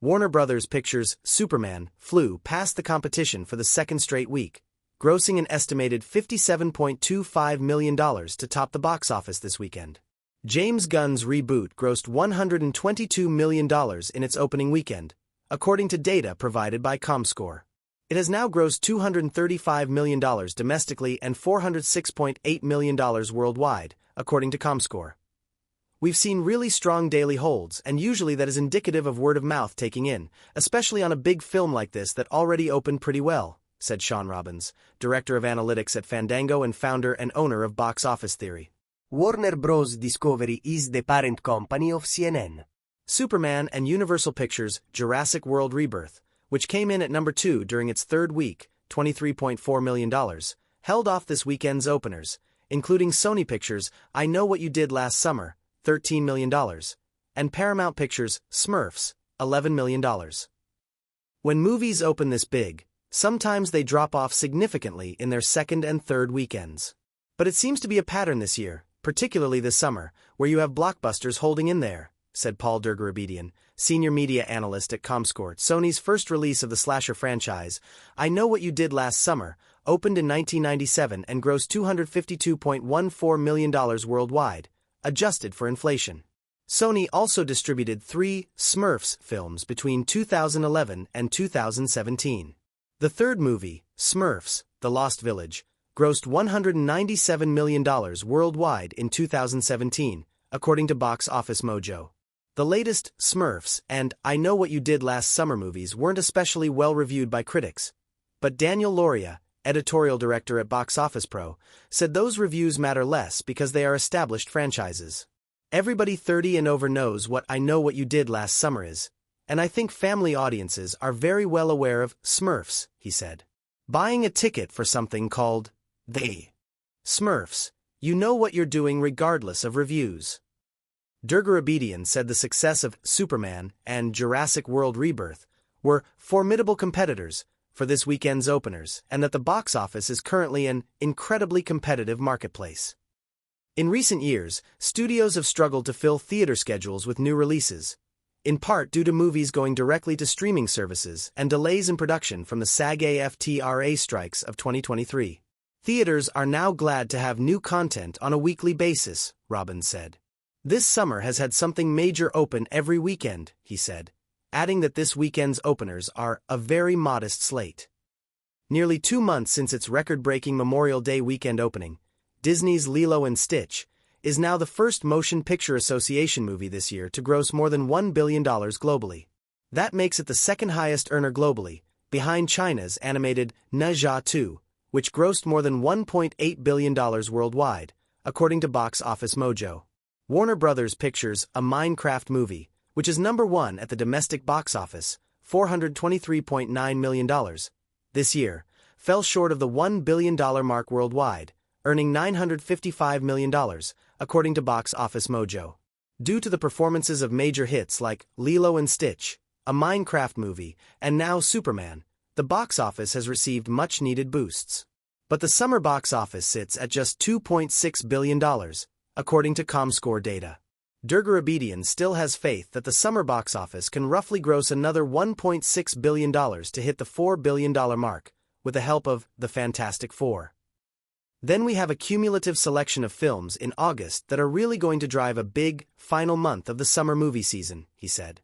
Warner Brothers Pictures' Superman flew past the competition for the second straight week, grossing an estimated $57.25 million to top the box office this weekend. James Gunn's reboot grossed $122 million in its opening weekend, according to data provided by ComScore. It has now grossed $235 million domestically and $406.8 million worldwide, according to ComScore. We've seen really strong daily holds, and usually that is indicative of word of mouth taking in, especially on a big film like this that already opened pretty well, said Sean Robbins, director of analytics at Fandango and founder and owner of Box Office Theory. Warner Bros. Discovery is the parent company of CNN. Superman and Universal Pictures' Jurassic World Rebirth, which came in at number 2 during its third week, $23.4 million, held off this weekend's openers, including Sony Pictures' I Know What You Did Last Summer, $13 million, and Paramount Pictures' Smurfs, $11 million. When movies open this big, sometimes they drop off significantly in their second and third weekends. But it seems to be a pattern this year, particularly this summer, where you have blockbusters holding in there, said Paul Dergarabedian, senior media analyst at ComScore. Sony's first release of the slasher franchise, I Know What You Did Last Summer, opened in 1997 and grossed $252.14 million worldwide, adjusted for inflation. Sony also distributed 3 Smurfs films between 2011 and 2017. The third movie, Smurfs: The Lost Village, grossed $197 million worldwide in 2017, according to Box Office Mojo. The latest Smurfs and I Know What You Did Last Summer movies weren't especially well reviewed by critics, but Daniel Lauria, editorial director at Box Office Pro, said those reviews matter less because they are established franchises. Everybody 30 and over knows what I Know What You Did Last Summer is, and I think family audiences are very well aware of Smurfs, he said. Buying a ticket for something called The Smurfs, you know what you're doing regardless of reviews. Dergarabedian said the success of Superman and Jurassic World Rebirth were formidable competitors for this weekend's openers, and that the box office is currently an incredibly competitive marketplace. In recent years, studios have struggled to fill theater schedules with new releases, in part due to movies going directly to streaming services and delays in production from the SAG-AFTRA strikes of 2023. Theaters are now glad to have new content on a weekly basis, Robbins said. This summer has had something major open every weekend, he said, adding that this weekend's openers are a very modest slate. Nearly 2 months since its record-breaking Memorial Day weekend opening, Disney's Lilo & Stitch is now the first Motion Picture Association movie this year to gross more than $1 billion globally. That makes it the second highest earner globally, behind China's animated Ne Zha 2, which grossed more than $1.8 billion worldwide, according to Box Office Mojo. Warner Brothers Pictures' A Minecraft Movie, which is number 1 at the domestic box office, $423.9 million, this year, fell short of the $1 billion mark worldwide, earning $955 million, according to Box Office Mojo. Due to the performances of major hits like Lilo & Stitch, A Minecraft Movie, and now Superman, the box office has received much-needed boosts. But the summer box office sits at just $2.6 billion, according to ComScore data. Dergarabedian still has faith that the summer box office can roughly gross another $1.6 billion to hit the $4 billion mark, with the help of The Fantastic Four. Then we have a cumulative selection of films in August that are really going to drive a big, final month of the summer movie season, he said.